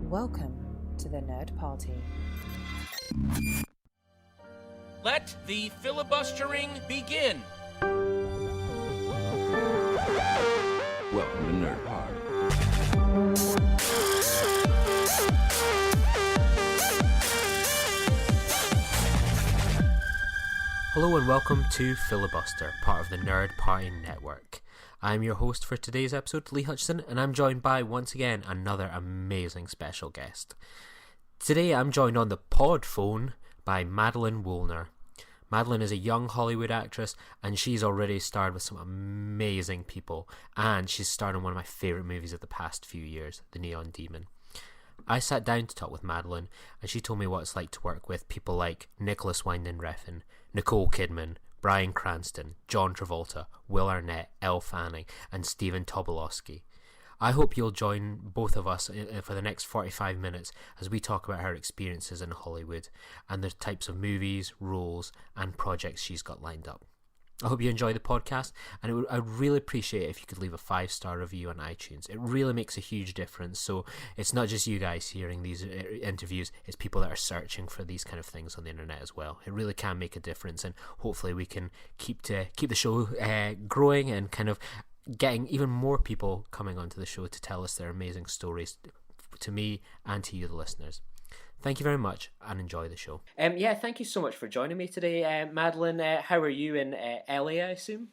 Welcome to the Nerd Party. Let the filibustering begin. Welcome to Nerd Party. Hello and welcome to Filibuster, part of the Nerd Party Network. I'm your host for today's episode, Lee Hutchison, and I'm joined by, once again, another amazing special guest. Today I'm joined on the pod phone by Madeleine Woolner. Madeleine is a young Hollywood actress, and she's already starred with some amazing people, and she's starred in one of my favourite movies of the past few years, The Neon Demon. I sat down to talk with Madeleine, and she told me what it's like to work with people like Nicolas Winding Refn, Nicole Kidman, Bryan Cranston, John Travolta, Will Arnett, Elle Fanning, and Stephen Tobolowsky. I hope you'll join both of us for the next 45 minutes as we talk about her experiences in Hollywood and the types of movies, roles, and projects she's got lined up. I hope you enjoy the podcast, and I'd really appreciate it if you could leave a 5-star review on iTunes. It really makes a huge difference, so it's not just you guys hearing these interviews, it's people that are searching for these kind of things on the internet as well. It really can make a difference, and hopefully we can keep the show growing and kind of getting even more people coming onto the show to tell us their amazing stories to me and to you, the listeners. Thank you very much and enjoy the show. Thank you so much for joining me today, Madeleine. How are you in LA, I assume?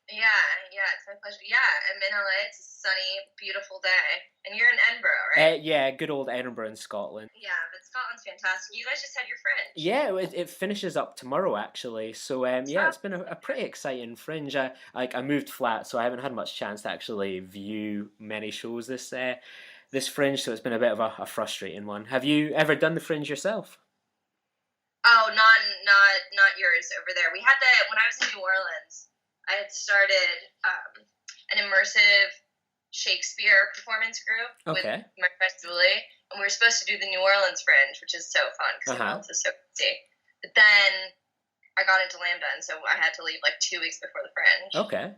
Yeah, it's my pleasure. Yeah, I'm in LA. It's a sunny, beautiful day. And you're in Edinburgh, right? Yeah, good old Edinburgh in Scotland. Yeah, but Scotland's fantastic. You guys just had your Fringe. Yeah, it finishes up tomorrow, actually. So, it's been a pretty exciting Fringe. I moved flat, so I haven't had much chance to actually view many shows this Fringe, so it's been a bit of a frustrating one. Have you ever done the Fringe yourself? Oh, not yours over there. We had when I was in New Orleans, I had started an immersive Shakespeare performance group with my friend Julie, and we were supposed to do the New Orleans Fringe, which is so fun because New Orleans is so busy. But then I got into Lambda, and so I had to leave like 2 weeks before the Fringe. Okay.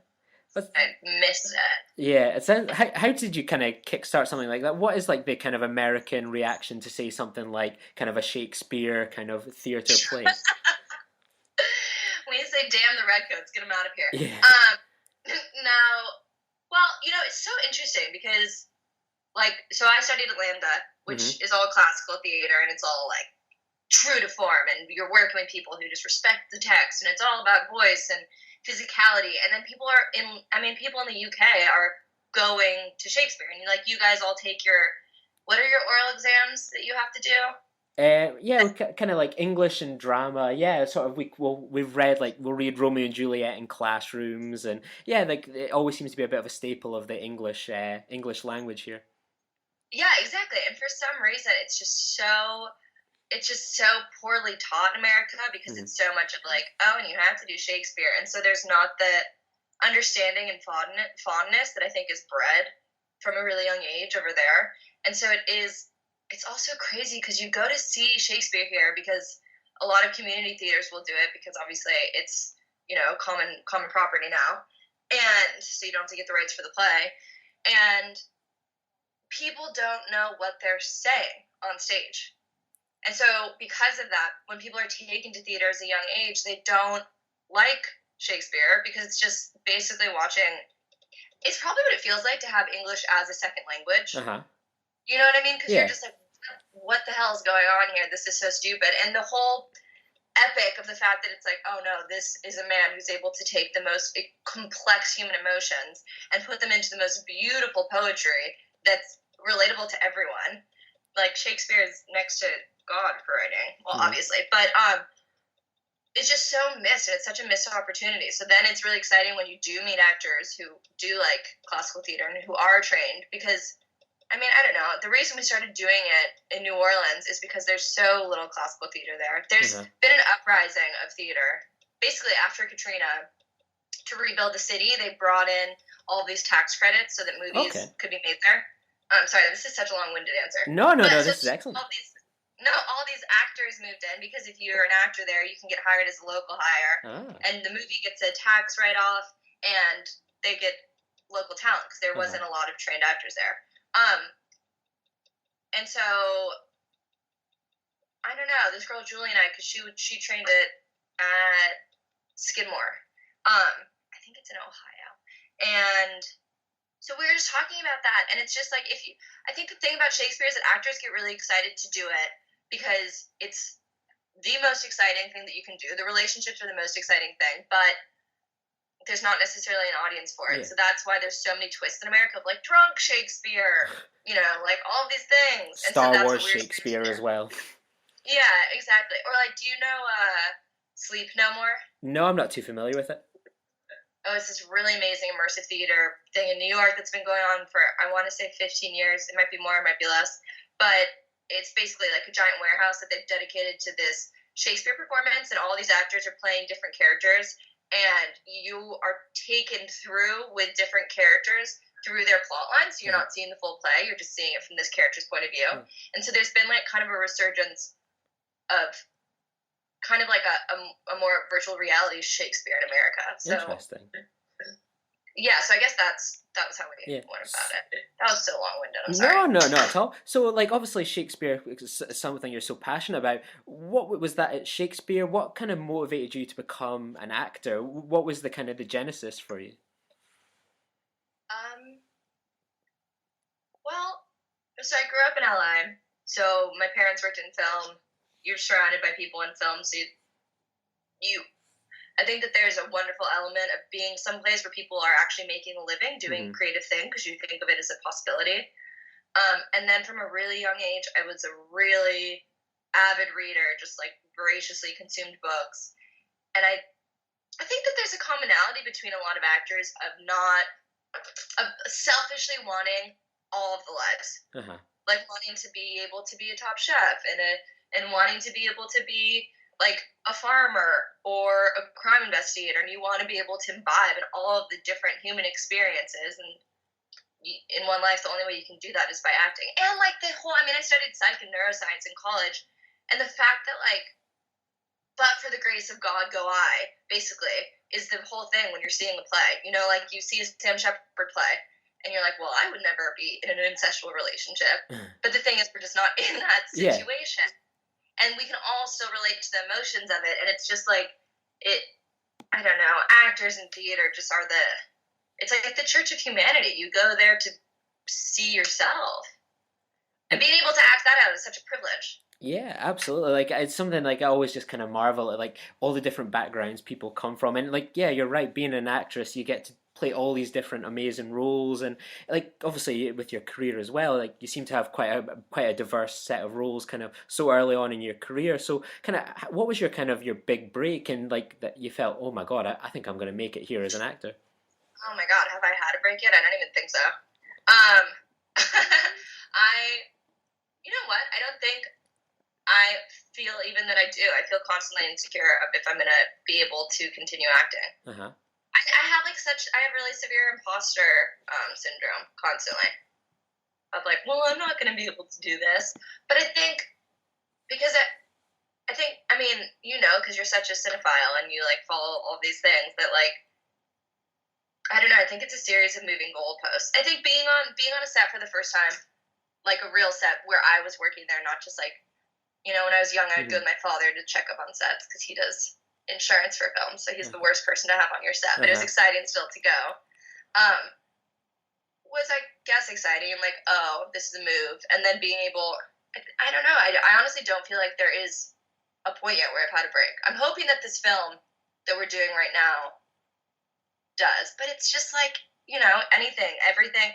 I missed it. Yeah, it sounds. How did you kind of kickstart something like that? What is like the kind of American reaction to say something like kind of a Shakespeare kind of theatre play? When you say "damn the redcoats," get them out of here. Yeah. It's so interesting because, so I studied at Lambda, which is all classical theater, and it's all like true to form, and you're working with people who just respect the text, and it's all about voice and physicality, and then people in the UK are going to Shakespeare, and you guys all take what are your oral exams that you have to do? Kind of like English and drama. Yeah, sort of. We'll read Romeo and Juliet in classrooms, and it always seems to be a bit of a staple of the English language here. Yeah, exactly. And for some reason, it's just so poorly taught in America because it's so much of and you have to do Shakespeare. And so there's not the understanding and fondness that I think is bred from a really young age over there. And so it's also crazy because you go to see Shakespeare here because a lot of community theaters will do it because obviously it's, common property now. And so you don't have to get the rights for the play. And people don't know what they're saying on stage. And so because of that, when people are taken to theater as a young age, they don't like Shakespeare because it's just basically it's probably what it feels like to have English as a second language. Uh-huh. You know what I mean? Because you're just like, what the hell is going on here? This is so stupid. And the whole epic of the fact that it's like, oh no, this is a man who's able to take the most complex human emotions and put them into the most beautiful poetry that's relatable to everyone. Like Shakespeare is next to God for writing, obviously, but it's just so missed, and it's such a missed opportunity. So then it's really exciting when you do meet actors who do like classical theater and who are trained, because I don't know, the reason we started doing it in New Orleans is because there's so little classical theater there. There's been an uprising of theater basically after Katrina. To rebuild the city, they brought in all these tax credits so that movies could be made there. I'm sorry, this is such a long-winded answer. No, this is excellent. All these actors moved in because if you're an actor there, you can get hired as a local hire, and the movie gets a tax write-off, and they get local talent because there wasn't a lot of trained actors there. And so, I don't know, this girl Julie and I, because she trained at Skidmore. I think it's in Ohio. And so we were just talking about that, and it's just like, I think the thing about Shakespeare is that actors get really excited to do it because it's the most exciting thing that you can do. The relationships are the most exciting thing, but there's not necessarily an audience for it. Yeah. So that's why there's so many twists in America of like drunk Shakespeare, like all of these things. Star Wars Shakespeare as well. Yeah, exactly. Or like, do you know Sleep No More? No, I'm not too familiar with it. Oh, it's this really amazing immersive theater thing in New York that's been going on for, I want to say 15 years. It might be more, it might be less. But it's basically like a giant warehouse that they've dedicated to this Shakespeare performance, and all these actors are playing different characters, and you are taken through with different characters through their plot lines. So you're not seeing the full play, you're just seeing it from this character's point of view. And so there's been like kind of a resurgence of kind of like a more virtual reality Shakespeare in America. So, interesting. Yeah, so I guess that was how we went about it. That was so long-winded, I'm sorry. No, not at all. So, like, obviously Shakespeare is something you're so passionate about. What was that at Shakespeare? What kind of motivated you to become an actor? What was the kind of the genesis for you? Well, so I grew up in LA, so my parents worked in film. You're surrounded by people in film, so I think that there's a wonderful element of being someplace where people are actually making a living, doing a creative thing, because you think of it as a possibility. And then from a really young age, I was a really avid reader, just like voraciously consumed books. And I think that there's a commonality between a lot of actors of selfishly wanting all of the lives. Like wanting to be able to be a top chef and wanting to be able to be like a farmer or a crime investigator, and you want to be able to imbibe in all of the different human experiences. And in one life, the only way you can do that is by acting. And like I studied psych and neuroscience in college, and the fact that like, but for the grace of God go I, basically, is the whole thing when you're seeing the play. Like you see a Sam Shepard play, and you're like, well, I would never be in an incestual relationship. But the thing is, we're just not in that situation. Yeah. And we can all still relate to the emotions of it. And it's just like, I don't know, actors in theater just are it's like the church of humanity. You go there to see yourself. And being able to act that out is such a privilege. Yeah, absolutely. Like, it's something like I always just kind of marvel at like all the different backgrounds people come from. And like, yeah, you're right. Being an actress, you get to play all these different amazing roles, and like obviously with your career as well, like you seem to have quite a diverse set of roles kind of so early on in your career. So kind of what was your kind of your big break, and like that you felt, oh my god, I think I'm going to make it here as an actor? Oh my god, have I had a break yet? I don't even think so. You know what, I feel even that I feel constantly insecure of if I'm going to be able to continue acting. I have really severe imposter syndrome constantly. Of like, well, I'm not going to be able to do this. But I think, because because you're such a cinephile and you like follow all these things that like, I don't know, I think it's a series of moving goalposts. I think being on a set for the first time, like a real set where I was working there, not just like, when I was young, I'd go with my father to check up on sets because he does insurance for film, so he's the worst person to have on your set, but it was exciting still to go. Was I guess exciting and like, oh, this is a move, and then being able, I don't know, I honestly don't feel like there is a point yet where I've had a break. I'm hoping that this film that we're doing right now does, but it's just like, anything, everything,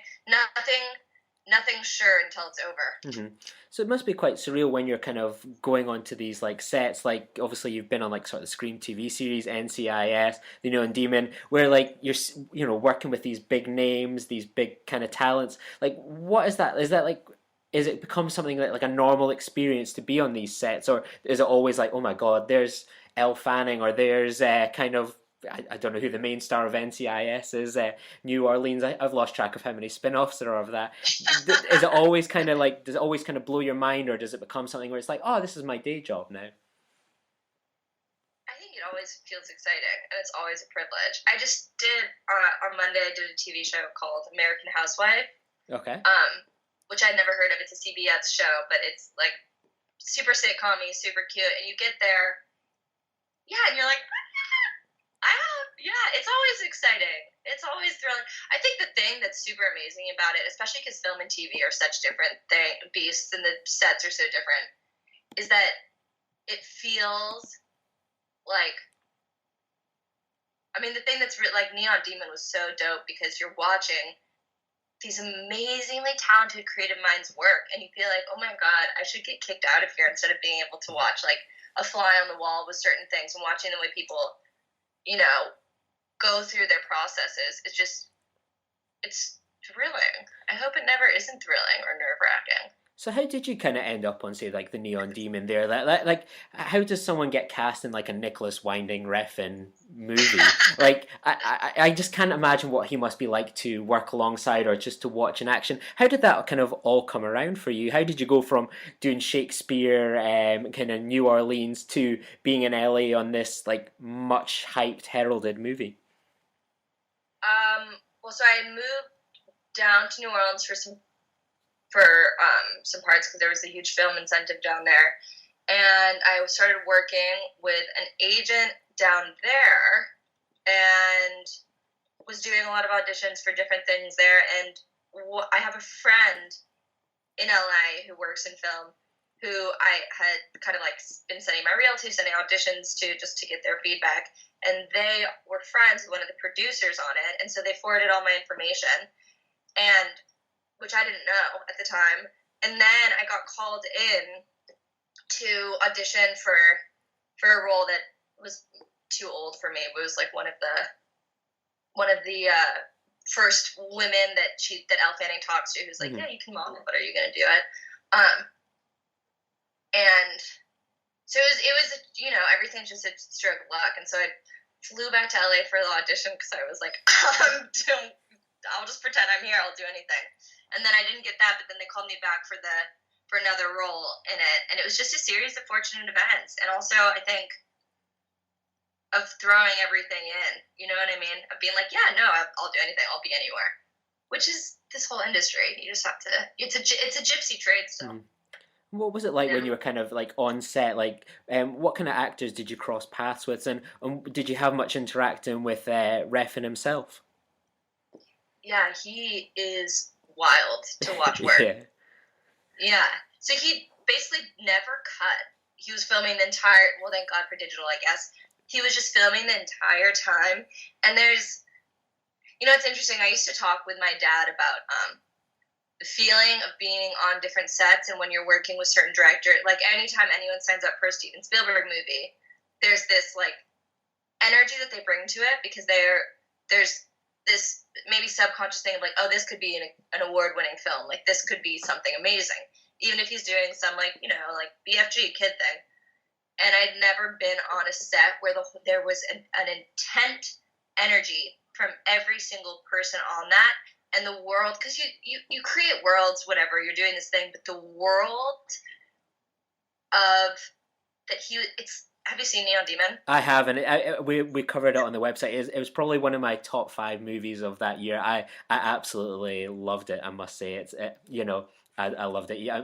nothing's sure until it's over. So it must be quite surreal when you're kind of going onto these like sets, like obviously you've been on like sort of the Scream TV series, NCIS, and Demon, where like you're working with these big names, these big kind of talents. Like, what is that? Is that like, is it become something like a normal experience to be on these sets, or is it always like, oh my god, there's Elle Fanning, or there's kind of, I don't know who the main star of NCIS is, New Orleans. I've lost track of how many spin-offs there are of that. Is it always kind of like, does it always kind of blow your mind, or does it become something where it's like, oh, this is my day job now? I think it always feels exciting, and it's always a privilege. I just did, on Monday, I did a TV show called American Housewife. Okay. which I'd never heard of. It's a CBS show, but it's like super sitcom-y, super cute. And you get there, and you're like, it's always exciting. It's always thrilling. I think the thing that's super amazing about it, especially because film and TV are such different beasts and the sets are so different, is that it feels like, I mean, the thing that's like Neon Demon was so dope because you're watching these amazingly talented creative minds work and you feel like, oh my God, I should get kicked out of here instead of being able to watch like a fly on the wall with certain things and watching the way people, go through their processes. It's thrilling. I hope it never isn't thrilling or nerve-wracking. So how did you kind of end up on, say, like the Neon Demon there? Like, how does someone get cast in like a Nicolas Winding Refn movie? Like, I just can't imagine what he must be like to work alongside or just to watch in action. How did that kind of all come around for you? How did you go from doing Shakespeare, kind of New Orleans, to being in LA on this like much hyped, heralded movie? Well, so I moved down to New Orleans for some parts because there was a huge film incentive down there, and I started working with an agent down there and was doing a lot of auditions for different things there. And I have a friend in LA who works in film who I had kind of like been sending my reel to, sending auditions to, just to get their feedback. And they were friends with one of the producers on it, and so they forwarded all my information, and which I didn't know at the time. And then I got called in to audition for a role that was too old for me. It was like one of the first women that Elle Fanning talks to, who's like, yeah, you can model, but are you going to do it? And so it was everything's just a stroke of luck. And so I flew back to LA for the audition because I was like, I'll just pretend I'm here. I'll do anything. And then I didn't get that, but then they called me back for another role in it. And it was just a series of fortunate events. And also, I think, of throwing everything in. You know what I mean? Of being like, yeah, no, I'll do anything. I'll be anywhere. Which is this whole industry. You just have to. It's a gypsy trade still. Mm. What was it like when you were kind of like on set? Like, what kind of actors did you cross paths with, and did you have much interacting with Refn himself? Yeah, he is wild to watch work. Yeah. So he basically never cut. He was filming the entire. Well, thank God for digital, I guess. He was just filming the entire time, and there's, it's interesting. I used to talk with my dad about the feeling of being on different sets, and when you're working with certain directors, like anytime anyone signs up for a Steven Spielberg movie, there's this like energy that they bring to it because there's this maybe subconscious thing of like, oh, this could be an award-winning film, like this could be something amazing, even if he's doing some like like BFG kid thing. And I'd never been on a set where there was an intent energy from every single person on that. And the world, because you create worlds, whatever, you're doing this thing, but the world of that have you seen Neon Demon? I have, and we covered it on the website. It was probably one of my top 5 movies of that year. I absolutely loved it, I must say. I loved it. Yeah,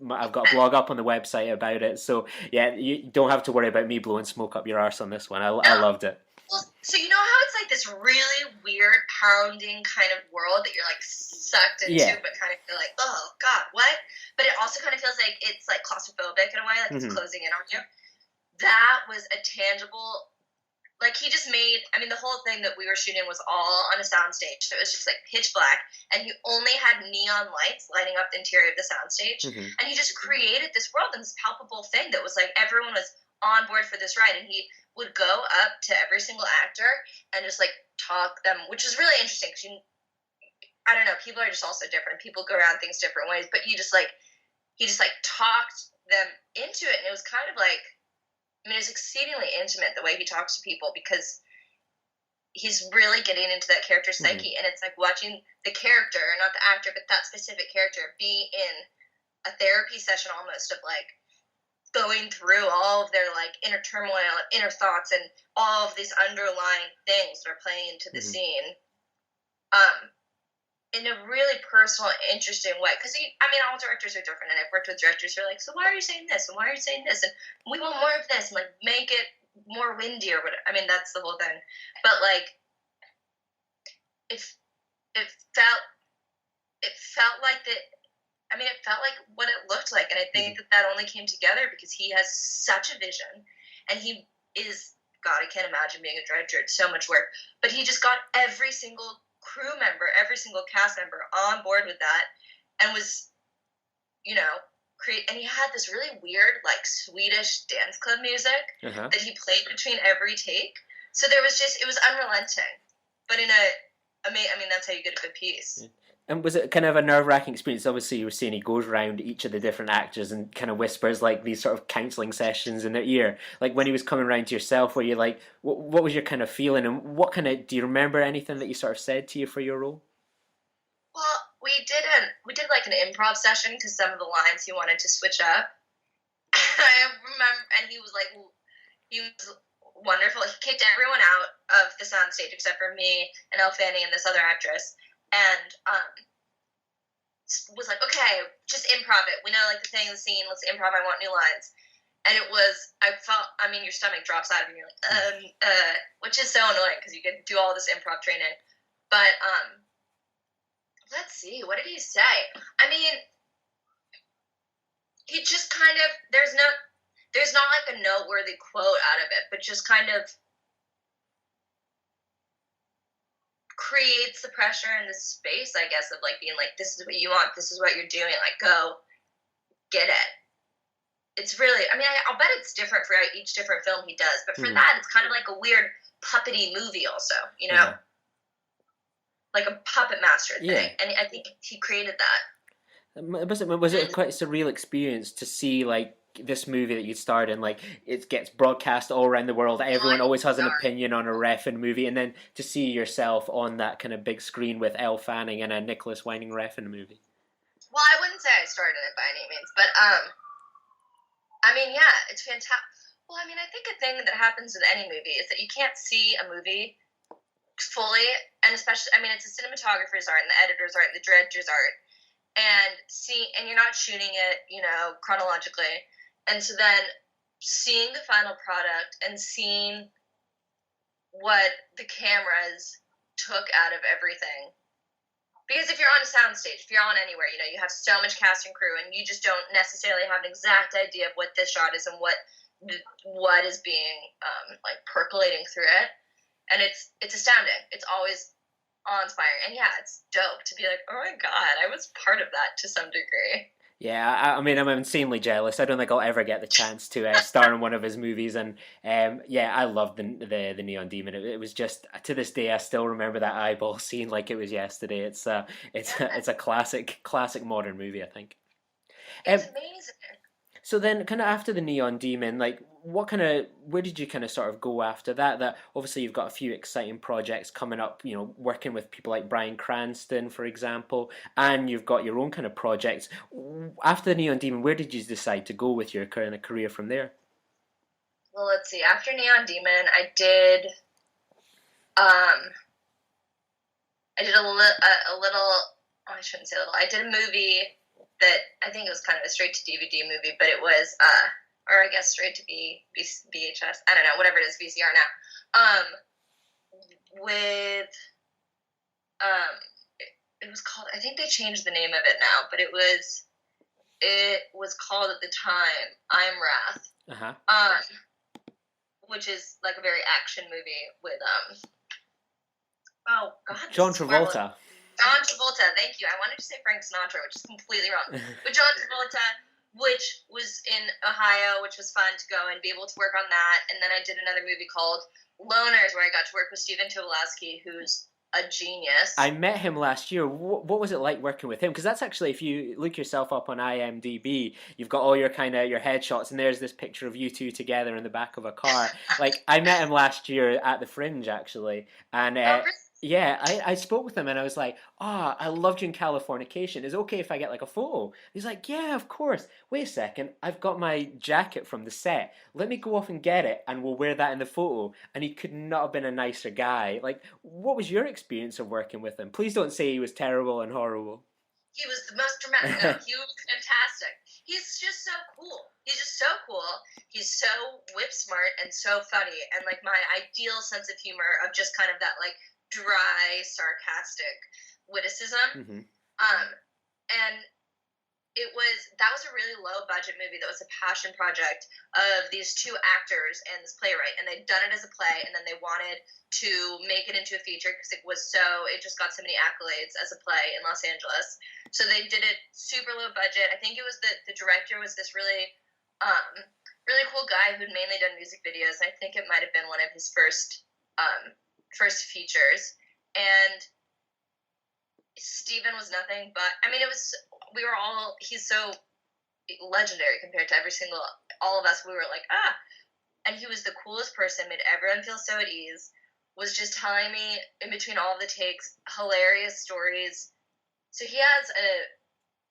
I've got a blog up on the website about it, so yeah, you don't have to worry about me blowing smoke up your arse on this one. I loved it. Well, so you know how it's like this really weird, pounding kind of world that you're like sucked into, but kind of feel like, oh God, what? But it also kind of feels like it's like claustrophobic in a way, like it's closing in on you. That was a tangible, like he just made, the whole thing that we were shooting was all on a soundstage, so it was just like pitch black, and he only had neon lights lighting up the interior of the soundstage, and he just created this world and this palpable thing that was like everyone was on board for this ride, and he would go up to every single actor and just like talk them, which is really interesting because I don't know, people are just also different. People go around things different ways, but he just talked them into it, and it was kind of like, it was exceedingly intimate the way he talks to people because he's really getting into that character's psyche, and it's like watching the character, not the actor, but that specific character be in a therapy session almost of like going through all of their like inner turmoil, inner thoughts, and all of these underlying things that are playing into the scene. in a really personal, interesting way. Because, all directors are different, and I've worked with directors who are like, so why are you saying this, and why are you saying this, and we want more of this, and, like, make it more windy or whatever. That's the whole thing. But, like, it felt like that. It felt like what it looked like, and I think that only came together because he has such a vision, and he is, God, I can't imagine being a director. It's so much work. But he just got every single crew member, every single cast member on board with that, and was, and he had this really weird, like, Swedish dance club music that he played between every take. So there was it was unrelenting, but that's how you get a good piece. And was it kind of a nerve-wracking experience? Obviously, you were saying he goes around each of the different actors and kind of whispers, like, these sort of counselling sessions in their ear. Like, when he was coming around to yourself, were you like, what was your kind of feeling? And do you remember anything that he sort of said to you for your role? Well, we did like an improv session because some of the lines he wanted to switch up. I remember, and he was wonderful. He kicked everyone out of the soundstage except for me and Elle Fanning and this other actress. And was like, okay, just improv it. We know, like, the thing, the scene, let's improv, I want new lines. And it was, I felt, your stomach drops out of you, and you're like, which is so annoying, because you get to do all this improv training. But, let's see, what did he say? He just kind of, there's not, like, a noteworthy quote out of it, but just kind of creates the pressure and the space, I guess, of, like, being like, this is what you want, this is what you're doing, like, go get it. It's really, I'll bet it's different for each different film he does, but for that, it's kind of like a weird puppety movie also, like a puppet master thing, and I think he created that. Was it quite a surreal experience to see, like, this movie that you starred in, like, it gets broadcast all around the world, everyone always has an opinion on a Refn movie, and then to see yourself on that kind of big screen with Elle Fanning in a Nicolas Winding Refn movie? Well, I wouldn't say I started it by any means, but yeah, it's fantastic. Well, I think a thing that happens with any movie is that you can't see a movie fully, and especially, it's a cinematographer's art, and the editor's art, and the director's art, and you're not shooting it, chronologically. And so then seeing the final product and seeing what the cameras took out of everything. Because if you're on a soundstage, if you're on anywhere, you have so much cast and crew, and you just don't necessarily have an exact idea of what this shot is and what is being percolating through it. And it's astounding. It's always awe-inspiring. And yeah, it's dope to be like, oh my God, I was part of that to some degree. Yeah, I'm insanely jealous. I don't think I'll ever get the chance to star in one of his movies, and I loved the Neon Demon. It was just, to this day, I still remember that eyeball scene like it was yesterday. It's a classic modern movie, I think. It's amazing. So then, kind of after the Neon Demon, like, where did you kind of sort of go after that? That obviously you've got a few exciting projects coming up, working with people like Bryan Cranston, for example, and you've got your own kind of projects. After the Neon Demon, where did you decide to go with your kind of career from there? Well, let's see. After Neon Demon, I did a little. Oh, I shouldn't say little. I did a movie that I think it was kind of a straight to DVD movie, but it was, or I guess straight to VHS. I don't know, whatever it is, VCR now. It was called, I think they changed the name of it now, but it was called at the time I'm Wrath. Which is like a very action movie with oh God, John Travolta. John Travolta, thank you. I wanted to say Frank Sinatra, which is completely wrong. But John Travolta, which was in Ohio, which was fun to go and be able to work on that. And then I did another movie called Loners, where I got to work with Stephen Tobolowsky, who's a genius. I met him last year. What was it like working with him? Because that's actually, if you look yourself up on IMDb, you've got all your headshots, and there's this picture of you two together in the back of a car. Like, I met him last year at the Fringe, actually, and Yeah, I spoke with him and I was like, I loved you in Californication. Is it okay if I get like a photo? He's like, yeah, of course. Wait a second, I've got my jacket from the set. Let me go off and get it and we'll wear that in the photo. And he could not have been a nicer guy. Like, what was your experience of working with him? Please don't say he was terrible and horrible. He was the most dramatic. No, he was fantastic. He's just so cool. He's just so cool. He's so whip smart and so funny. And like my ideal sense of humor of just kind of that like dry, sarcastic witticism. Mm-hmm. And that was a really low budget movie that was a passion project of these two actors and this playwright, and they'd done it as a play and then they wanted to make it into a feature because it just got so many accolades as a play in Los Angeles. So they did it super low budget. I think it was the director was this really really cool guy who'd mainly done music videos. I think it might have been one of his first features, and Steven was nothing but, I mean, he's so legendary compared to all of us. We were like, and he was the coolest person, made everyone feel so at ease, was just telling me in between all of the takes, hilarious stories. So he has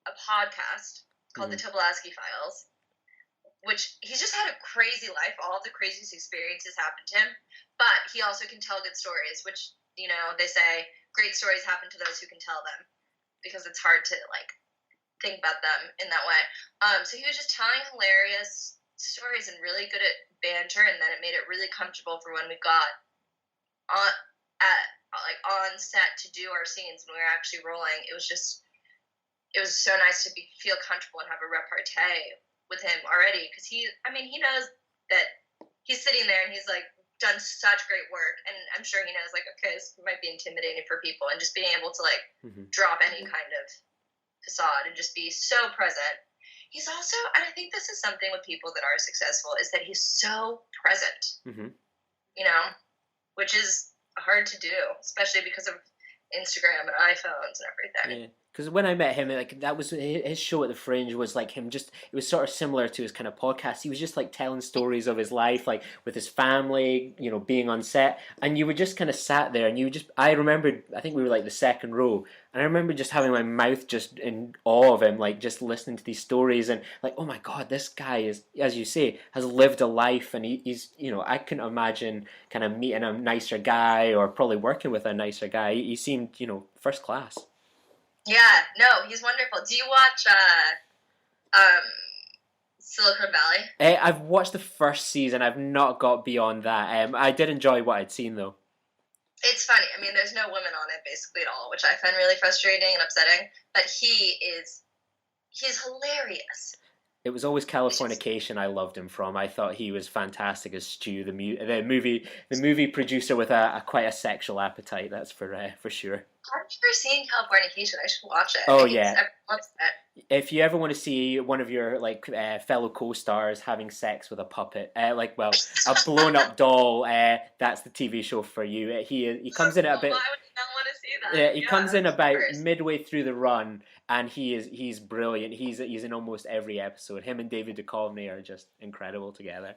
a podcast called The Tobolowsky Files, which he's just had a crazy life. All of the craziest experiences happened to him, but he also can tell good stories, which, they say great stories happen to those who can tell them, because it's hard to like think about them in that way. So he was just telling hilarious stories and really good at banter, and then it made it really comfortable for when we got on set to do our scenes when we were actually rolling. It was so nice to feel comfortable and have a repartee with him already, because he knows that he's sitting there and he's like done such great work, and I'm sure he knows like, okay, this might be intimidating for people, and just being able to like drop any kind of facade and just be so present. He's also, and I think this is something with people that are successful, is that he's so present, which is hard to do, especially because of Instagram and iPhones and everything. Yeah. Because when I met him, like that was his show at the Fringe was like him just, it was sort of similar to his kind of podcast. He was just like telling stories of his life, like with his family, being on set, and you were just kind of sat there and I remembered, I think we were like the second row, and I remember just having my mouth just in awe of him, like just listening to these stories and like, oh my God, this guy is, as you say, has lived a life, and he's, I couldn't imagine kind of meeting a nicer guy or probably working with a nicer guy. He seemed, first class. Yeah, no, he's wonderful. Do you watch Silicon Valley? I've watched the first season. I've not got beyond that. I did enjoy what I'd seen, though. It's funny. I mean, there's no women on it basically at all, which I find really frustrating and upsetting. But he's hilarious. It was always Californication I loved him from. I thought he was fantastic as Stu, the movie producer with quite a sexual appetite. That's for sure. I've never seen Californication. I should watch it. Oh yeah. If you ever want to see one of your fellow co-stars having sex with a puppet, a blown up doll, that's the TV show for you. He comes in at a bit. Why would you not want to see that? Yeah, he comes in about midway through the run, and he's brilliant. He's in almost every episode. Him and David Duchovny are just incredible together.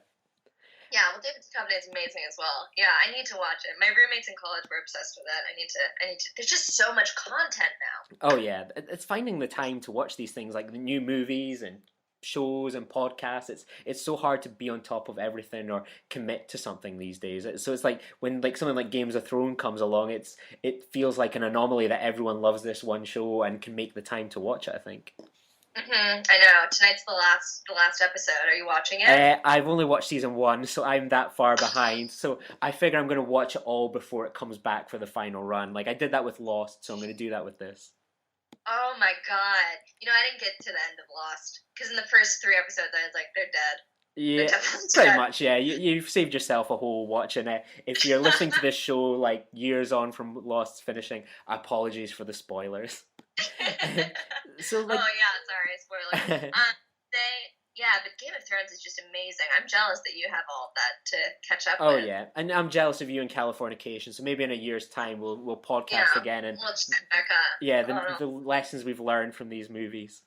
Yeah, well, David Duchovny is amazing as well. Yeah, I need to watch it. My roommates in college were obsessed with it. I need to. There's just so much content now. Oh yeah, it's finding the time to watch these things, like the new movies and shows and podcasts. It's so hard to be on top of everything or commit to something these days. So it's like when something like Games of Thrones comes along, it feels like an anomaly that everyone loves this one show and can make the time to watch it, I think. I know. Tonight's the last episode. Are you watching it? I've only watched season 1, so I'm that far behind. So I figure I'm going to watch it all before it comes back for the final run. Like I did that with Lost, so I'm going to do that with this. Oh my God! I didn't get to the end of Lost because in the first 3 episodes I was like, they're dead. Yeah, pretty much. Yeah, you've saved yourself a whole watch, and if you're listening to this show like years on from Lost's finishing, apologies for the spoilers. So oh yeah, sorry, spoilers. But Game of Thrones is just amazing. I'm jealous that you have all of that to catch up with. Oh yeah, and I'm jealous of you in Californication. So maybe in a year's time we'll podcast again and we'll just get back up. Yeah, the lessons we've learned from these movies.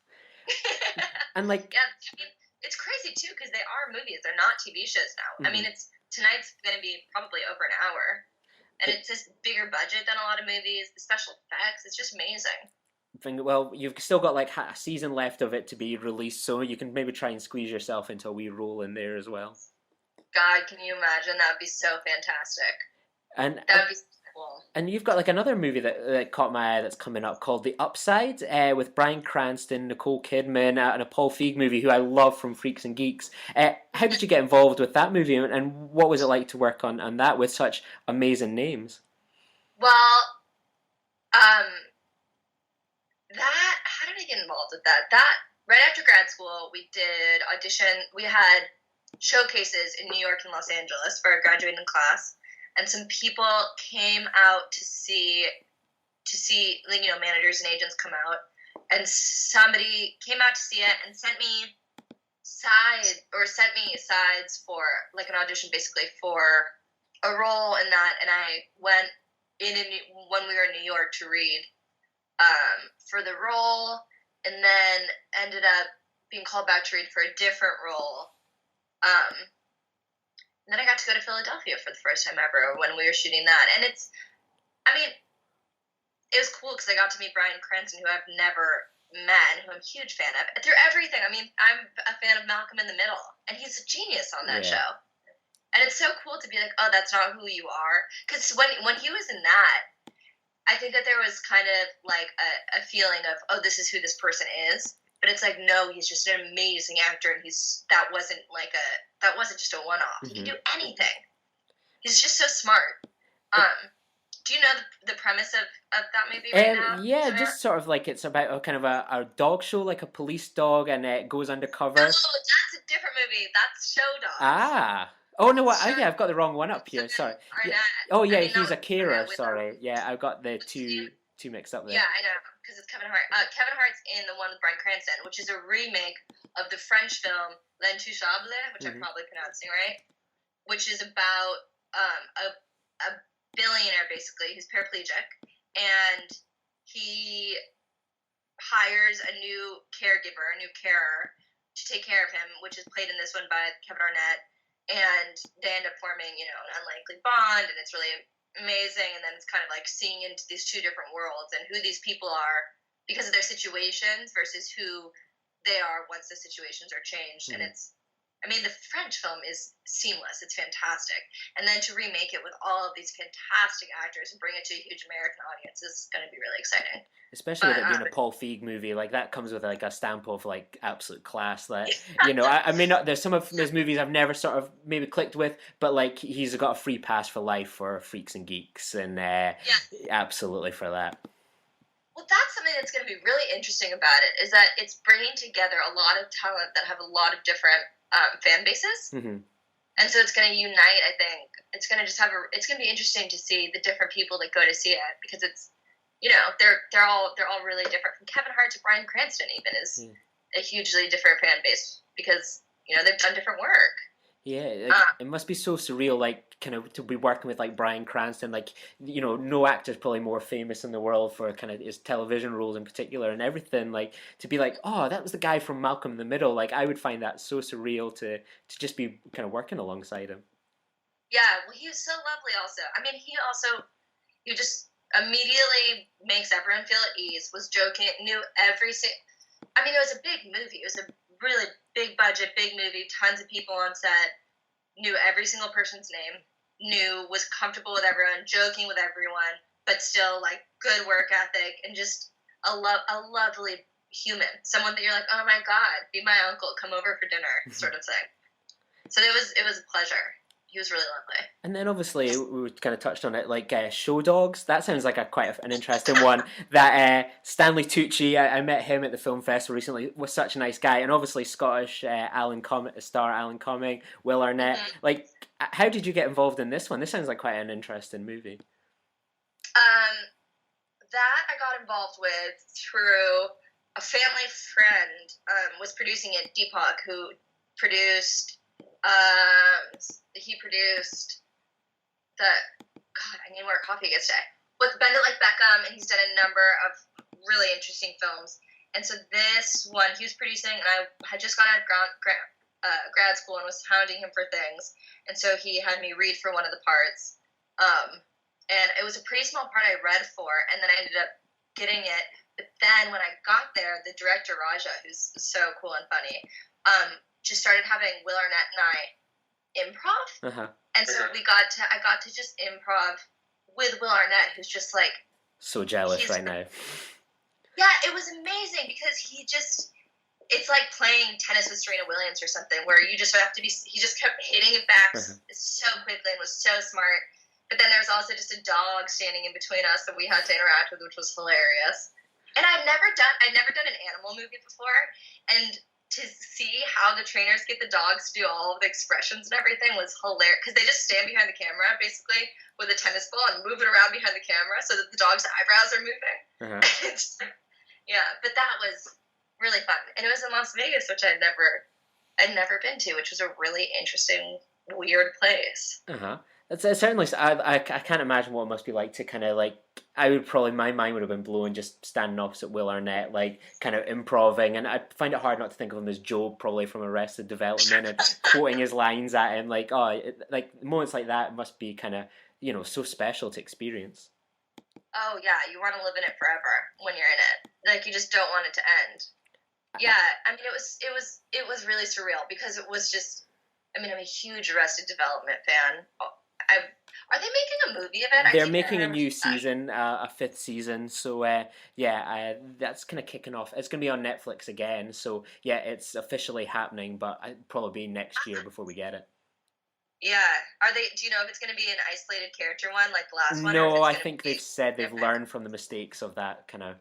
And it's crazy too because they are movies. They're not TV shows now. I mean, tonight's going to be probably over an hour. And it's just bigger budget than a lot of movies. The special effects, it's just amazing. Well, you've still got like a season left of it to be released, so you can maybe try and squeeze yourself into a wee role in there as well. God, can you imagine? That would be so fantastic. And that would be so cool. And you've got like another movie that caught my eye that's coming up called The Upside, with Bryan Cranston, Nicole Kidman, and a Paul Fieg movie who I love from Freaks and Geeks. How did you get involved with that movie, and what was it like to work on that with such amazing names? Well, how did I get involved with that? That, right after grad school, we did audition. We had showcases in New York and Los Angeles for our graduating class, and some people came out to see, managers and agents come out, and somebody came out to see it and sent me sides for like an audition, basically for a role in that, and I went when we were in New York to read for the role, and then ended up being called back to read for a different role. And then I got to go to Philadelphia for the first time ever when we were shooting that. And it was cool because I got to meet Bryan Cranston, who I've never met, who I'm a huge fan of. Through everything, I'm a fan of Malcolm in the Middle, and he's a genius on that show. And it's so cool to be like, oh, that's not who you are. Because when he was in that, I think that there was kind of like a feeling of, oh, this is who this person is. But it's like, no, he's just an amazing actor, and that wasn't just a one-off. Mm-hmm. He can do anything. He's just so smart. Do you know the premise of that movie right now? Yeah, just sort of like it's about a dog show, like a police dog, and it goes undercover. Oh, that's a different movie. That's Show Dogs. Ah. Oh, no, I've got the wrong one up here, sorry. Arnett. Oh, yeah, he's a carer, sorry. Yeah, I've got the two mixed up there. Yeah, I know, because it's Kevin Hart. Kevin Hart's in the one with Bryan Cranston, which is a remake of the French film L'Intouchable, which I'm probably pronouncing right, which is about a billionaire, basically, who's paraplegic, and he hires a new caregiver, a new carer, to take care of him, which is played in this one by Kevin Arnett, and they end up forming, an unlikely bond, and it's really amazing. And then it's kind of like seeing into these two different worlds and who these people are because of their situations versus who they are once the situations are changed. And the French film is seamless. It's fantastic. And then to remake it with all of these fantastic actors and bring it to a huge American audience is going to be really exciting. Especially with it being a Paul Fieg movie, like that comes with like a stamp of like absolute class. That there's some of his movies I've never sort of maybe clicked with, but like he's got a free pass for life for Freaks and Geeks, and absolutely for that. Well, that's something that's going to be really interesting about it, is that it's bringing together a lot of talent that have a lot of different fan bases, and so it's going to unite. I think it's going to it's going to be interesting to see the different people that go to see it, because it's. They're all really different. From Kevin Hart to Bryan Cranston even is a hugely different fan base because they've done different work. Yeah, it must be so surreal, like kind of to be working with like Bryan Cranston. Like no actor's probably more famous in the world for kind of his television roles in particular and everything. Like to be like, oh, that was the guy from Malcolm in the Middle. Like I would find that so surreal to just be kind of working alongside him. Yeah, well, he was so lovely. Also, he just immediately makes everyone feel at ease, was joking, knew every single... it was a big movie. It was a really big budget, big movie, tons of people on set, knew every single person's name, was comfortable with everyone, joking with everyone, but still, like, good work ethic, and just a lovely human. Someone that you're like, oh my God, be my uncle, come over for dinner, sort of thing. So it was a pleasure. He was really lovely. And then obviously we kind of touched on it, like Show Dogs. That sounds like quite an interesting one. That Stanley Tucci, I met him at the film festival recently. Was such a nice guy, and obviously Scottish Alan Cumming, Will Arnett. Mm-hmm. Like, how did you get involved in this one? This sounds like quite an interesting movie. That I got involved with through a family friend. Was producing it, Deepak, who produced. He produced I need more coffee yesterday, with Bend It Like Beckham, and he's done a number of really interesting films. And so this one he was producing, and I had just gone out of grad school and was hounding him for things, and so he had me read for one of the parts. and it was a pretty small part I read for, and then I ended up getting it. But then when I got there, the director Raja, who's so cool and funny, just started having Will Arnett and I improv, and so I got to just improv with Will Arnett, who's just like so jealous right now. Yeah, it was amazing because it's like playing tennis with Serena Williams or something, where you just have to be. He just kept hitting it back so quickly and was so smart. But then there was also just a dog standing in between us that we had to interact with, which was hilarious. And I'd never done an animal movie before, and to see how the trainers get the dogs to do all of the expressions and everything was hilarious, because they just stand behind the camera basically with a tennis ball and move it around behind the camera so that the dog's eyebrows are moving. Yeah, but that was really fun, and it was in Las Vegas, which I'd never been to, which was a really interesting, weird place. It's certainly. I can't imagine what it must be like to kind of like. I would probably, my mind would have been blown just standing opposite Will Arnett, like kind of improving, and I find it hard not to think of him as Job, probably from Arrested Development, and quoting his lines at him, like like moments like that must be kind of so special to experience. Oh yeah, you want to live in it forever when you're in it. Like you just don't want it to end. Yeah, I mean it was really surreal because it was just. I mean, I'm a huge Arrested Development fan. Are they making a movie of it? They're making a new season, a 5th season. So that's kind of kicking off. It's going to be on Netflix again. So yeah, it's officially happening, but it'll probably be next year before we get it. Yeah. Do you know if it's going to be an isolated character one like the last one? No, I think they've said they've learned from the mistakes of that kind of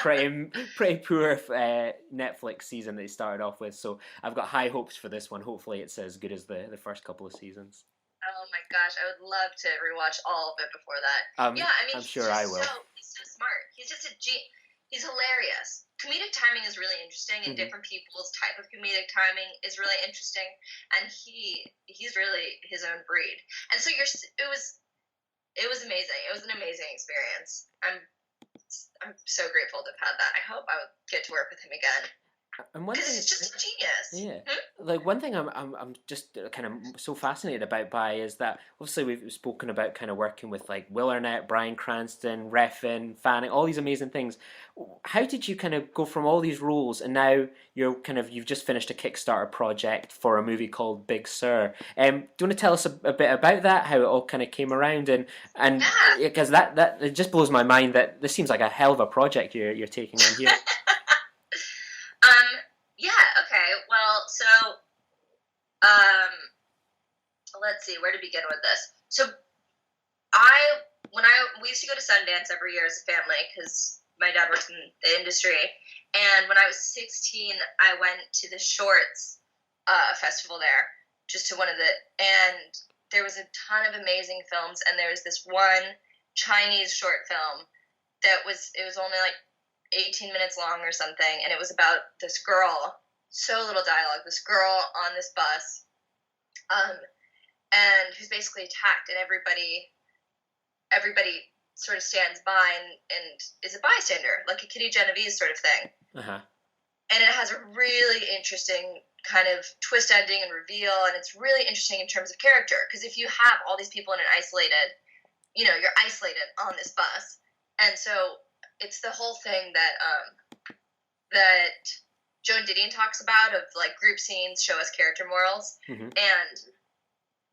pretty poor Netflix season they started off with. So I've got high hopes for this one. Hopefully it's as good as the first couple of seasons. Oh my gosh, I would love to rewatch all of it before that. Yeah, I mean, I'm sure I will. He's so smart. He's just he's hilarious. Comedic timing is really interesting, and different people's type of comedic timing is really interesting. And he's really his own breed. And so it was amazing. It was an amazing experience. I'm so grateful to have had that. I hope I would get to work with him again. Because it's just a genius. Yeah. Like one thing I'm just kind of so fascinated by is that obviously we've spoken about kind of working with like Will Arnett, Bryan Cranston, Refn, Fanning, all these amazing things. How did you kind of go from all these roles and now you've just finished a Kickstarter project for a movie called Big Sur? Do you want to tell us a bit about that? How it all kind of came around and because that it just blows my mind that this seems like a hell of a project you're taking on here. Yeah, okay. Well, so, let's see, where to begin with this. So, we used to go to Sundance every year as a family, because my dad works in the industry, and when I was 16, I went to the Shorts festival there, just to and there was a ton of amazing films, and there was this one Chinese short film it was only like 18 minutes long or something, and it was about this girl, so little dialogue, this girl on this bus, and who's basically attacked, and everybody sort of stands by and is a bystander, like a Kitty Genovese sort of thing. And it has a really interesting kind of twist ending and reveal, and it's really interesting in terms of character, because if you have all these people in an isolated, you're isolated on this bus, and so it's the whole thing that Joan Didion talks about of like group scenes show us character morals, and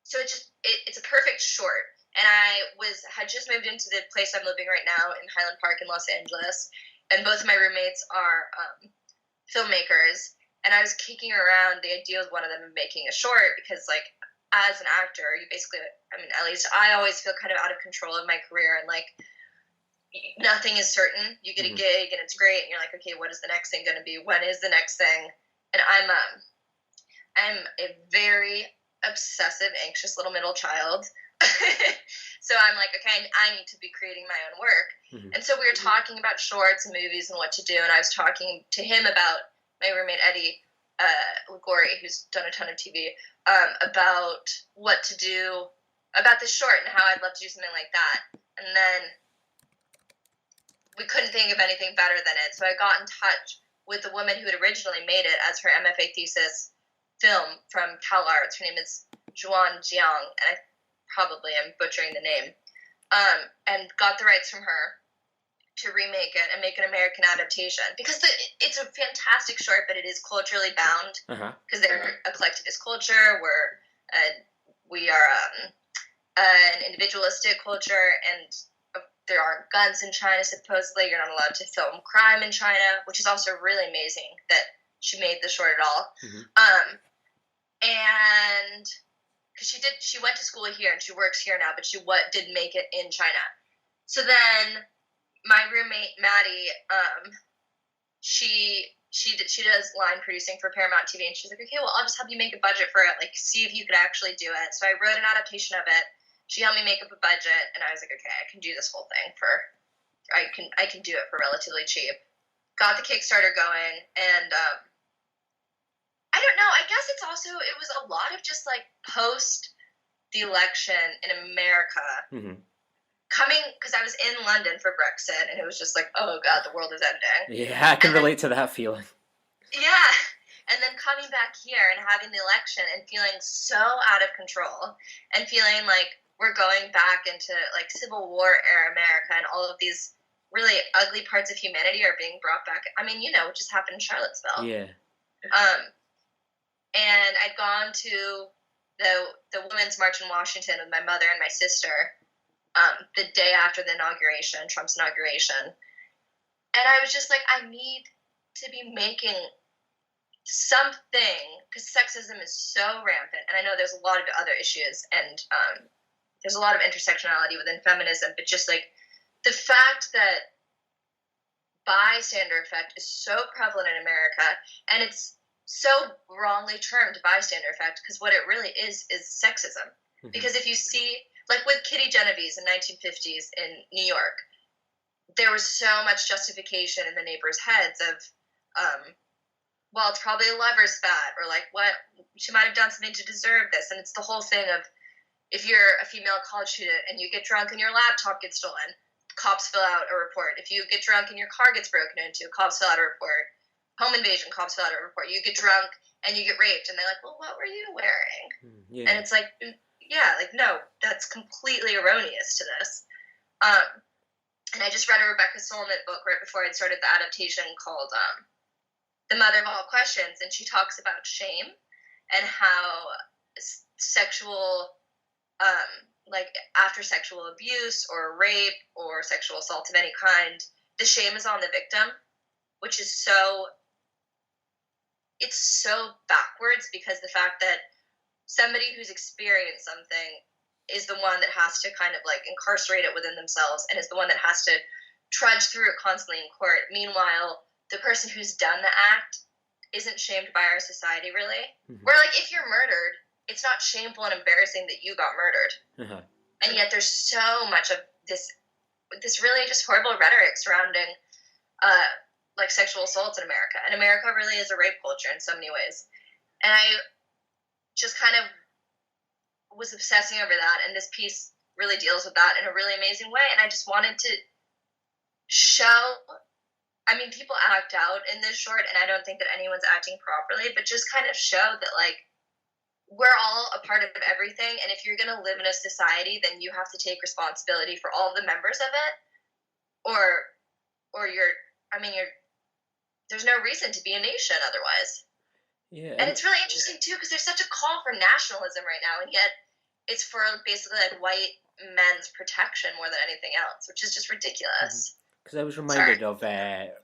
so it's a perfect short. And I had just moved into the place I'm living right now in Highland Park in Los Angeles, and both of my roommates are filmmakers, and I was kicking around the idea with one of them making a short because like as an actor, you basically, I mean, at least I always feel kind of out of control of my career, and like nothing is certain. You get a gig and it's great, and you're like, okay, what is the next thing going to be? When is the next thing? And I'm a very obsessive, anxious little middle child. So I'm like, okay, I need to be creating my own work. And so we were talking about shorts and movies and what to do, and I was talking to him about my roommate Eddie Ligori, who's done a ton of TV, about what to do about this short and how I'd love to do something like that. And then we couldn't think of anything better than it, so I got in touch with the woman who had originally made it as her MFA thesis film from Cal Arts. Her name is Zhuan Jiang, and I probably am butchering the name. and got the rights from her to remake it and make an American adaptation, because it's a fantastic short, but it is culturally bound, because they're a collectivist culture where we are an individualistic culture, and there aren't guns in China, supposedly. You're not allowed to film crime in China, which is also really amazing that she made the short at all. And because she went to school here and she works here now, but she did make it in China. So then my roommate Maddie, she does line producing for Paramount TV, and she's like, okay, well, I'll just help you make a budget for it, like see if you could actually do it. So I wrote an adaptation of it. She helped me make up a budget, and I was like, okay, I can do this whole thing I can do it for relatively cheap. Got the Kickstarter going, and I don't know, I guess it was a lot of just like post the election in America, coming, because I was in London for Brexit, and it was just like, oh god, the world is ending. Yeah, I can relate to that feeling. Yeah. And then coming back here and having the election and feeling so out of control, and feeling like we're going back into like Civil War era America, and all of these really ugly parts of humanity are being brought back. I mean, it just happened in Charlottesville. Yeah. And I'd gone to the Women's March in Washington with my mother and my sister the day after the inauguration, Trump's inauguration. And I was just like, I need to be making something, because sexism is so rampant. And I know there's a lot of other issues, and there's a lot of intersectionality within feminism, but just like the fact that bystander effect is so prevalent in America, and it's so wrongly termed bystander effect, because what it really is sexism. Because if you see, like with Kitty Genovese in 1950s in New York, there was so much justification in the neighbors' heads of, well, it's probably a lover's spat, or like, what, she might have done something to deserve this. And it's the whole thing of, if you're a female college student and you get drunk and your laptop gets stolen, cops fill out a report. If you get drunk and your car gets broken into, cops fill out a report. Home invasion, cops fill out a report. You get drunk and you get raped, and they're like, well, what were you wearing? Yeah. And it's like, yeah, like, no, that's completely erroneous to this. And I just read a Rebecca Solnit book right before I'd started the adaptation called The Mother of All Questions, and she talks about shame and how sexual, like after sexual abuse or rape or sexual assault of any kind, the shame is on the victim, which is it's so backwards, because the fact that somebody who's experienced something is the one that has to kind of like incarcerate it within themselves, and is the one that has to trudge through it constantly in court. Meanwhile, the person who's done the act isn't shamed by our society, really. Where like if you're murdered, it's not shameful and embarrassing that you got murdered. And yet there's so much of this really just horrible rhetoric surrounding like sexual assaults in America. And America really is a rape culture in so many ways. And I just kind of was obsessing over that, and this piece really deals with that in a really amazing way. And I just wanted to show, I mean, people act out in this short, and I don't think that anyone's acting properly, but just kind of show that, like, we're all a part of everything, and if you're going to live in a society, then you have to take responsibility for all the members of it, or there's no reason to be a nation otherwise. Yeah. And it's really interesting, too, because there's such a call for nationalism right now, and yet it's for basically, like, white men's protection more than anything else, which is just ridiculous. Because I was reminded of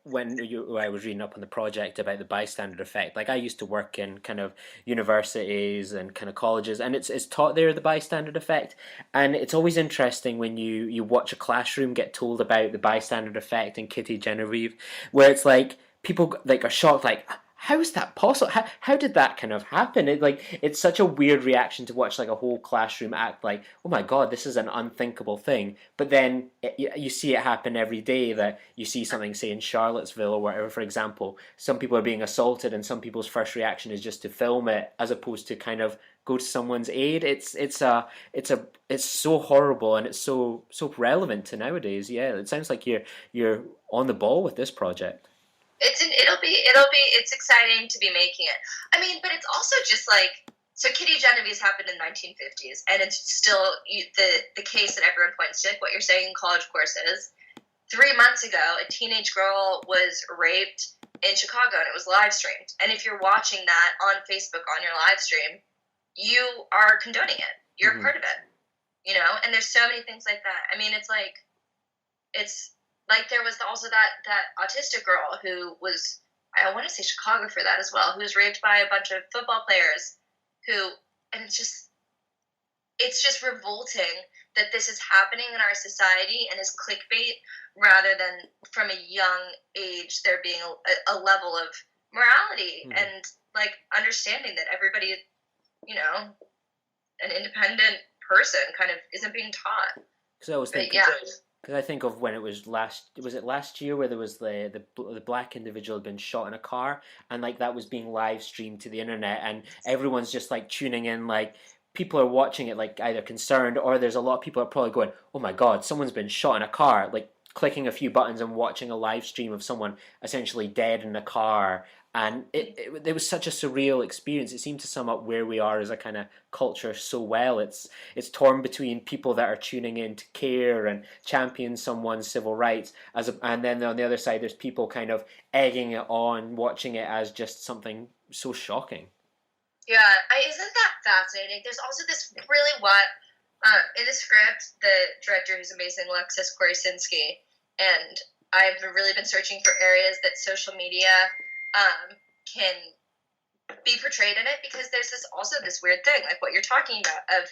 when I was reading up on the project about the bystander effect. Like, I used to work in kind of universities and kind of colleges, and it's taught there, the bystander effect. And it's always interesting when you watch a classroom get told about the bystander effect in Kitty Genovese, where it's like people like are shocked, like, how is that possible? How did that kind of happen? It's such a weird reaction to watch like a whole classroom act like, oh my god, this is an unthinkable thing. But then you see it happen every day, that you see something, say in Charlottesville or whatever, for example, some people are being assaulted and some people's first reaction is just to film it as opposed to kind of go to someone's aid. It's so horrible, and it's so relevant to nowadays. Yeah, it sounds like you're on the ball with this project. It's exciting to be making it. I mean, but it's also just like, So Kitty Genevieve's happened in the 1950s, and it's still the case that everyone points to, like what you're saying in college courses. 3 months ago, a teenage girl was raped in Chicago, and it was live streamed. And if you're watching that on Facebook on your live stream, you are condoning it. You're a part of it, you know? And there's so many things like that. I mean, it's like there was also that autistic girl who was, I want to say Chicago for that as well, who was raped by a bunch of football players and it's just revolting that this is happening in our society and is clickbait rather than from a young age there being a level of morality and like understanding that everybody, you know, an independent person kind of isn't being taught. Because I was thinking, because I think of when it was last year where there was the black individual had been shot in a car, and like that was being live streamed to the internet, and everyone's just like tuning in, like people are watching it like either concerned, or there's a lot of people are probably going, oh my god, someone's been shot in a car, like clicking a few buttons and watching a live stream of someone essentially dead in a car. And it was such a surreal experience. It seemed to sum up where we are as a kind of culture so well. It's torn between people that are tuning in to care and champion someone's civil rights, and then on the other side there's people kind of egging it on, watching it as just something so shocking. Yeah, isn't that fascinating? There's also this really in the script, the director, who's amazing, Alexis Korysinski, and I've really been searching for areas that social media can be portrayed in it, because there's this weird thing, like what you're talking about, of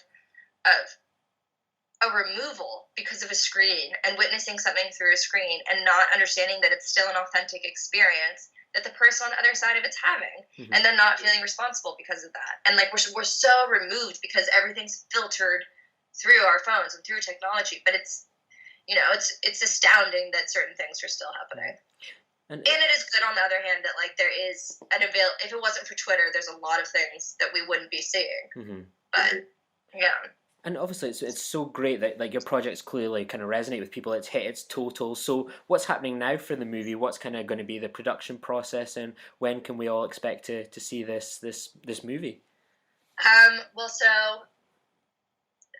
a removal because of a screen and witnessing something through a screen and not understanding that it's still an authentic experience that the person on the other side of it's having, and then not feeling responsible because of that. And like we're so removed because everything's filtered through our phones and through technology, but it's, you know, it's astounding that certain things are still happening. And it is good, on the other hand, that like there is if it wasn't for Twitter, there's a lot of things that we wouldn't be seeing. But yeah. And obviously it's so great that like your projects clearly kind of resonate with people. It's hit its total. So what's happening now for the movie? What's kind of going to be the production process, and when can we all expect to see this movie? Well, so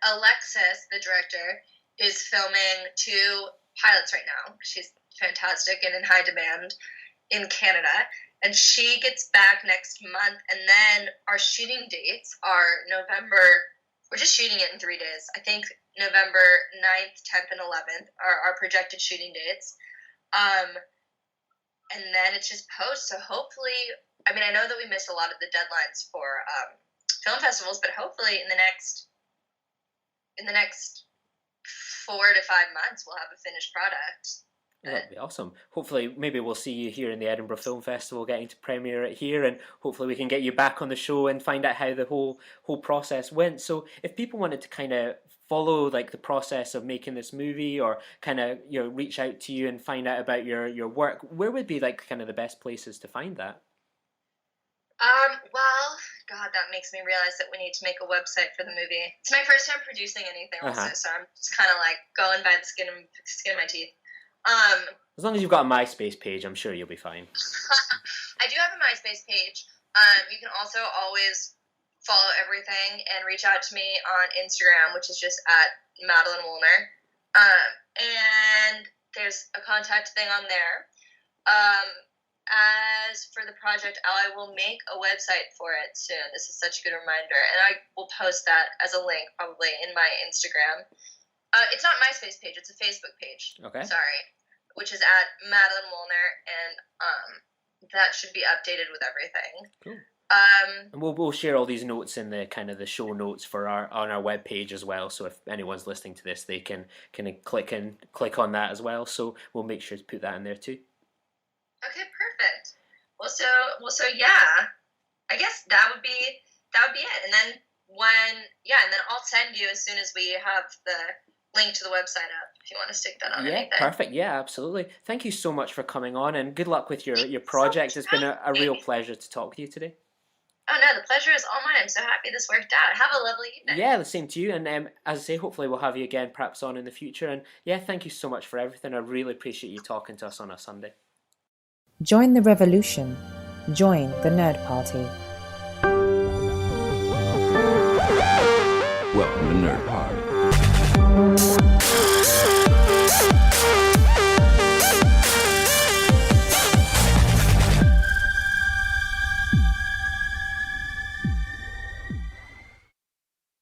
Alexis, the director, is filming 2 pilots right now. She's fantastic and in high demand in Canada, and she gets back next month, and then our shooting dates are we're just shooting it in 3 days. I think November 9th, 10th, and 11th are our projected shooting dates. And then it's just post, so hopefully, I mean, I know that we missed a lot of the deadlines for film festivals, but hopefully in the next 4 to 5 months we'll have a finished product. That'd be awesome. Hopefully, maybe we'll see you here in the Edinburgh Film Festival, getting to premiere it here, and hopefully we can get you back on the show and find out how the whole process went. So, if people wanted to kind of follow like the process of making this movie, or kind of reach out to you and find out about your work, where would be like kind of the best places to find that? Well, God, that makes me realize that we need to make a website for the movie. It's my first time producing anything, also, so I'm just kind of like going by the skin of my teeth. As long as you've got a MySpace page, I'm sure you'll be fine. I do have a MySpace page. You can also always follow everything and reach out to me on Instagram, which is just at Madeleine Woolner. And there's a contact thing on there. As for the project, I will make a website for it soon. This is such a good reminder. And I will post that as a link probably in my Instagram. It's not a MySpace page, it's a Facebook page. Okay. Sorry. Which is at Madeleine Woolner, and that should be updated with everything. Cool. And we'll share all these notes in the kind of the show notes on our webpage as well. So if anyone's listening to this, they can kind of click on that as well. So we'll make sure to put that in there too. Okay, perfect. Well, so yeah, I guess that would be it. And then and then I'll send you as soon as we have the link to the website up, if you want to stick that on anything. Perfect. Yeah, absolutely. Thank you so much for coming on, and good luck with your project. It's been a real pleasure to talk with you today. Oh no, the pleasure is all mine. I'm so happy this worked out. Have a lovely evening. Yeah, the same to you. And as I say, hopefully we'll have you again perhaps on in the future. And yeah, thank you so much for everything. I really appreciate you talking to us on a Sunday. Join the revolution. Join the Nerd Party. Welcome to Nerd Party.